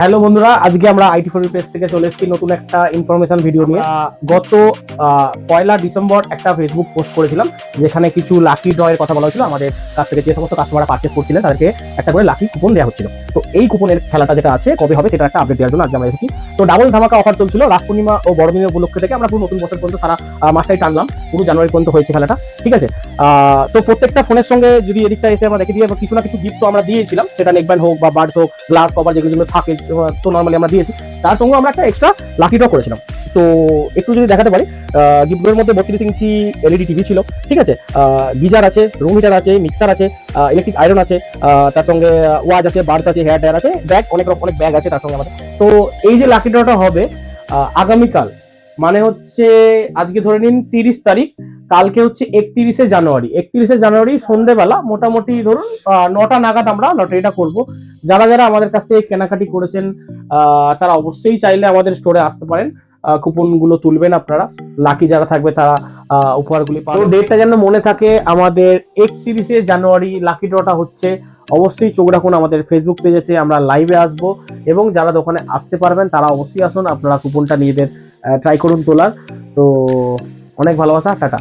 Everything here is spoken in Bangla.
হ্যালো বন্ধুরা, আজকে আমরা আইটি4বি পেজ থেকে চলে এসেছি নতুন একটা ইনফরমেশন ভিডিও নিয়ে। গত 1 ডিসেম্বর একটা ফেসবুক পোস্ট করেছিলাম, যেখানে কিছু লাকি ড্র এর কথা বলা হয়েছিল। আমাদের কাছ থেকে যে সমস্ত কাস্টমাররা পারচেস করছিলেন তাদেরকে একটা করে লাকি কুপন দেওয়া হচ্ছিল। তো এই কুপনের খেলাটা যেটা আছে কবে হবে সেটা একটা আপডেট দেওয়ার জন্য আজকে আমরা এসেছি। তো ডাবল ধামাকা অফার চলছিল রাস পূর্ণিমা ও বড়দিনের উপলক্ষে থেকে আমরা পুরো নতুন বছর পর্যন্ত সারা মাসটাই টানলাম, পুরো জানুয়ারি পর্যন্ত হয়েছে খেলাটা। ঠিক আছে, তো প্রত্যেকটা ফোনের সঙ্গে যদি এদিকটা এসে আমরা দেখে দিয়ে কিছু না কিছু গিফট তো আমরা দিয়েছিলাম, সেটা নেকব্যান্ড হোক বা বার্ড হোক, গ্লাস কভার যেগুলো থাকে তো নর্মালি আমরা দিয়েছি। তার সঙ্গে আমরা একটা এক্সট্রা লাকি ড্র করেছিলাম। তো একটু যদি দেখাতে পারি, গিফটের মধ্যে 32 ইঞ্চি এলইডি টিভি ছিল। ঠিক আছে, গিজার আছে, রুম হিটার আছে, মিক্সার আছে, ইলেকট্রিক আয়রন আছে, তার সঙ্গে ওয়াচ আছে, বার্ড আছে, হেয়ার ড্রায়ার আছে, ব্যাগ অনেক ব্যাগ আছে তার সঙ্গে আমাদের। তো এই যে লাকি ড্রটা হবে আগামীকাল, মানে হচ্ছে আজকে ধরে নিন 30 তারিখ, কালকে হচ্ছে 31শে জানুয়ারি। 31শে জানুয়ারি সন্ধ্যেবেলা মোটামুটি ধরুন 9টা নাগাদ আমরা লটারিটা করব। যারা যারা আমাদের কাছ থেকে কেনাকাটি করেছেন তারা অবশ্যই চাইলে আমাদের স্টোরে আসতে পারেন, কুপন গুলো তুলবেন আপনারা। লাকি যারা থাকবে তারা উপহারগুলি পাবেন। ডেটটা যেন মনে থাকে, আমাদের 31শে জানুয়ারি লাকি ড্রটা হচ্ছে। অবশ্যই চোখ রাখুন আমাদের ফেসবুক পেজেতে, আমরা লাইভে আসবো এবং যারা দোকানে আসতে পারবেন তারা অবশ্যই আসুন, আপনারা কুপনটা নিজেদের ট্রাই করুন তোলার। তো অনেক ভালোবাসা, টাটা।